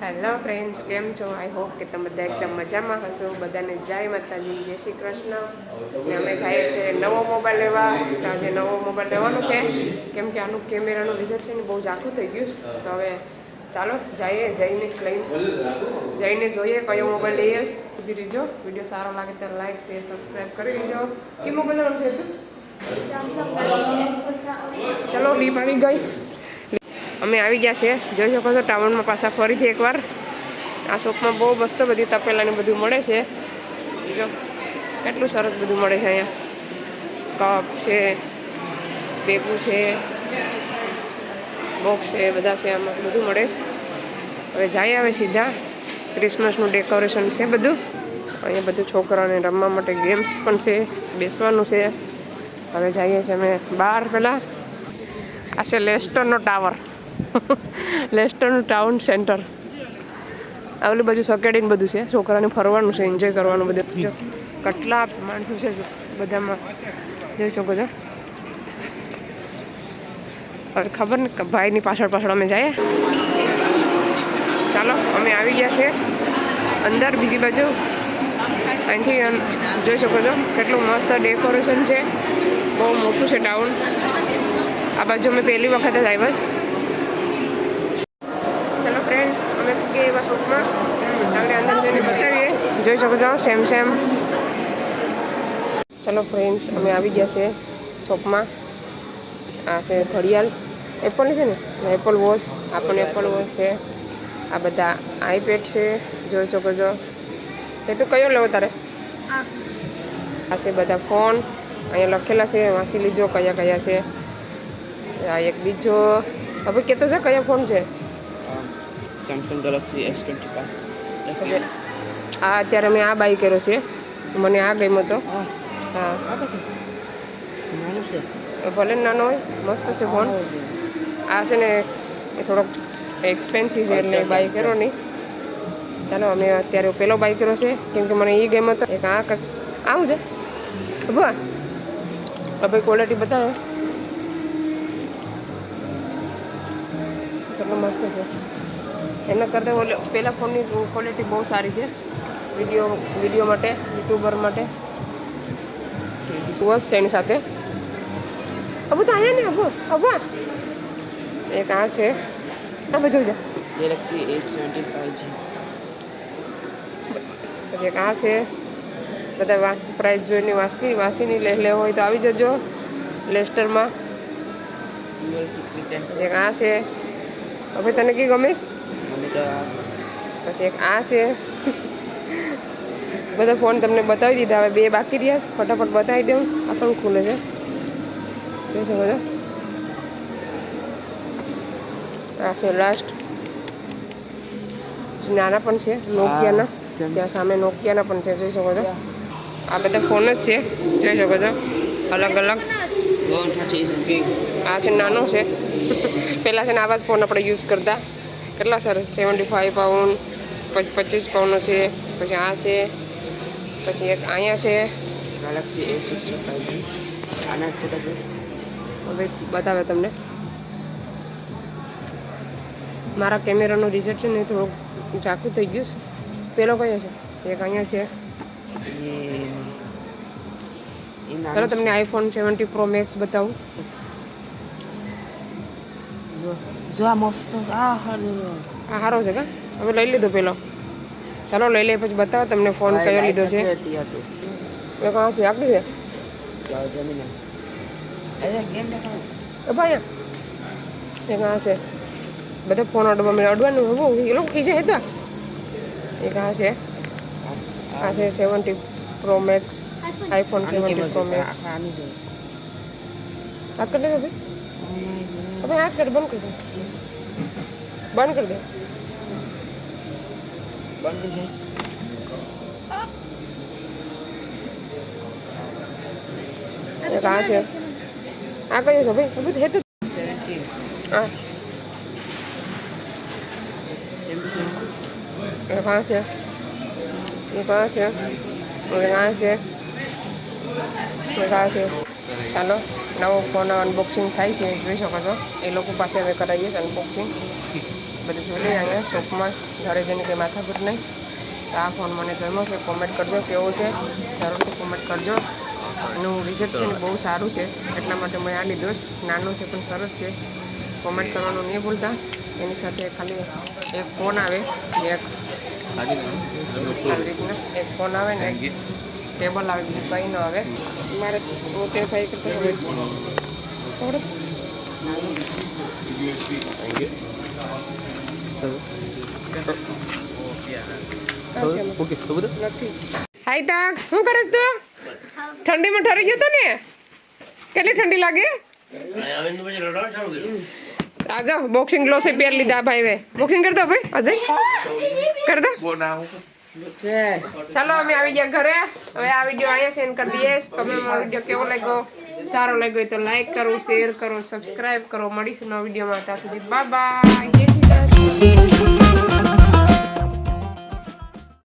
Hello friends, કેમ છો? I hope કે તમે બધા એકદમ મજામાં હશો. બધાને જય માતાજી, જય શ્રી કૃષ્ણ. ને અમે જઈએ છીએ નવો મોબાઈલ લેવા. તો આજે નવો મોબાઈલ લેવાનો છે કેમ કે આનું કેમેરાનું રિઝલ્ટ છે ને બહુ ઝાખું થઈ ગયું છે. તો હવે ચાલો જઈએ, જઈને જોઈએ કયો મોબાઈલ લઈએ. સુધી રીજો. વિડીયો સારો લાગે તો લાઈક શેર સબસ્ક્રાઈબ કરી લેજો. કે મોબાઈલ લેવાનું છે તું? ચલો લીપ આવી ગઈ. અમે આવી ગયા છે, જોઈ શકો છો ટાઉનમાં પાછા ફરીથી એકવાર. આ શોપમાં બહુ મસ્ત બધી તપેલાને બધું મળે છે. જો કેટલું સરસ બધું મળે છે અહીંયા. કપ છે, બેગું છે, બોક્સ છે, બધા છે, આમાં બધું મળે છે. હવે જાય આવે સીધા. ક્રિસમસનું ડેકોરેશન છે બધું. અહીંયા બધું છોકરાઓને રમવા માટે ગેમ્સ પણ છે, બેસવાનું છે. હવે જઈએ છીએ અમે બહાર. પહેલાં આ છે લેસ્ટરનો ટાવર. લેસ્ટરનું ટાઉન સેન્ટર. આવલી બાજુ સકેડીને બધું છે, છોકરાને ફરવાનું છે, એન્જોય કરવાનું બધું. જો કેટલા માણસો છે બધામાં, જોઈ શકો છો. હવે ખબર ને ભાઈની પાછળ અમે જઈએ. ચાલો અમે આવી ગયા છે અંદર બીજી બાજુ. અહીંથી જોઈ શકો છો કેટલું મસ્ત ડેકોરેશન છે. બહુ મોટું છે ટાઉન. આ બાજુ અમે પહેલી વખત જ આવ્યા. ચલો ફ્રેન્ડ્સ, અમે ગયા એવા શોપમાં. તમને અંદર જઈને બતાવીએ. જોઈ શકો છો સેમ. ચલો ફ્રેન્ડ્સ, અમે આવી ગયા છે શોપમાં. આ છે ઘડિયાળ એપલની છે ને, એપલ વોચ. આ પણ એપલ વોચ છે. આ બધા આઈપેડ છે, જોઈ શકો છો. એ તો કયો લેવો તારે? આ છે બધા ફોન. અહીંયા લખેલા છે, વાંચી લીજો કયા કયા છે. આ એક બીજો હવે કહેતો છે કયો ફોન છે. Samsung Galaxy S25. આ અત્યારે મેં આ બાય કર્યો છે, મને આ ગમ્યો હતો. હા, ભલે નાનો હોય, મસ્ત છે ફોન. આ છે ને એ થોડોક એક્સપેન્સિવ છે એટલે બાય કર્યો નહીં. ચાલો અમે અત્યારે પહેલો બાય કર્યો છે કેમ કે મને એ ગમ્યો હતો. એક આ આવું છે બા. હવે ક્વોલિટી બતાવે કેટલું મસ્ત છે. એના કરતાં ઓલો પહેલાં ફોનની ક્વોલિટી બહુ સારી છે. વિડીયો માટે, યુટ્યુબર માટે બહુ છે એની સાથે. અબુ તો આવ્યા ને અબુ એક આ છે. હવે જોઈ જા ગેલેક્સી A75G. પછી એક આ છે. બધા પ્રાઇસ જોઈને વાંચીને લેવો હોય તો આવી જજો લેસ્ટરમાં. એક આ છે. હવે તને કઈ ગમેશ? પછી એક આ છે. બધા ફોન તમને બતાવી દીધા. હવે બે બાકી રહ્યા, ફટાફટ બતાવી દઉં. આ પણ ખુલે છે, જોઈ શકો છો. આ છે લાસ્ટ. નાના પણ છે નોકિયાના. ત્યાં સામે નોકિયાના પણ છે, જોઈ શકો છો. આ બધા ફોન જ છે, જોઈ શકો છો, અલગ અલગ. આ છે નાનો છે. પહેલાં છે ને આવા જ ફોન આપણે યુઝ કરતા. કેટલા સરસ. 75 પાઉન્ડ, 25 પાઉન્ડનો છે. પછી આ છે. પછી એક અહીંયા છે ગેલેક્સી A65G. આના ફોટો હવે બતાવે તમને. મારા કેમેરાનું રિઝલ્ટ છે ને થોડુંક ઝાખું થઈ ગયું છે. પેલો કયો છે? એક અહીંયા છે. ચાલો તમને iPhone 17 Pro Max બતાવું. જો આ મસ્ત. આ સારો છે કા? હવે લઈ લીધો પેલો. ચાલો લઈ લે પછી બતાવો તમને ફોન કયો લીધો છે. એ કાંથી આટલું છે ભાઈ? એક આ છે. બધા ફોન અડવાનું હવે એ લોકો ખીજે હતા. એક આ છે. આ છે 70 Pro Max, iPhone 70 Pro Max. હાથ કરી દે ભાઈ. હવે હાથ કરી બંધ કરી દે. બંધ કરી દે. એક આ છે. આ કયું છે ભાઈ? બધું હેતું. હા, એક આ છે. એક આ છે. એક આ છે. એક આ છે. ચાલો નવો ફોન અનબોક્સિંગ થાય છે, જોઈ શકો છો. એ લોકો પાસે અમે કરાવીએ છીએ અનબોક્સિંગ. બધું જોઈ લઈએ અહીંયા ચોકમાં ઘરે જઈને કંઈ માથાકૂટ નહીં. તો આ ફોન મને ગમ્યો છે, કોમેન્ટ કરજો કેવો છે, જરૂરથી કોમેન્ટ કરજો. એનું રિઝલ્ટ છે ને બહુ સારું છે, એટલા માટે મેં આ લીધો છે. નાનું છે પણ સરસ છે. કોમેન્ટ કરવાનું નહીં ભૂલતા. એની સાથે ખાલી એક ફોન આવે, એક આવી રીતના એક ફોન આવે ને એક ટેબલ આવે, બીજું કંઈ ન આવે. મારે હું તે ભાઈ કરતો હોય છે થોડું નથી. હાય તાક્ષ, શું કરીશ તું? ઠંડીમાં ઠરી ગયો તો ને? કેટલી ઠંડી લાગે? આજો બોક્સિંગ ગ્લોવ્સ પહેર લીધા ભાઈ. બોક્સિંગ કરતો ભાઈ અજય કરતો. ચાલો અમે આવી ગયા ઘરે. હવે આ વિડીયો અહીંયા સેન્ડ કરી દઈએ. તમે મારો વિડીયો કેવો લાગ્યો, સારો લાગ્યો હોય તો લાઈક કરો, શેર કરો, સબસ્ક્રાઈબ કરો. મળીશું નવા વિડીયોમાં. ત્યાં સુધી બાય બાય. જય શ્રી કૃષ્ણ.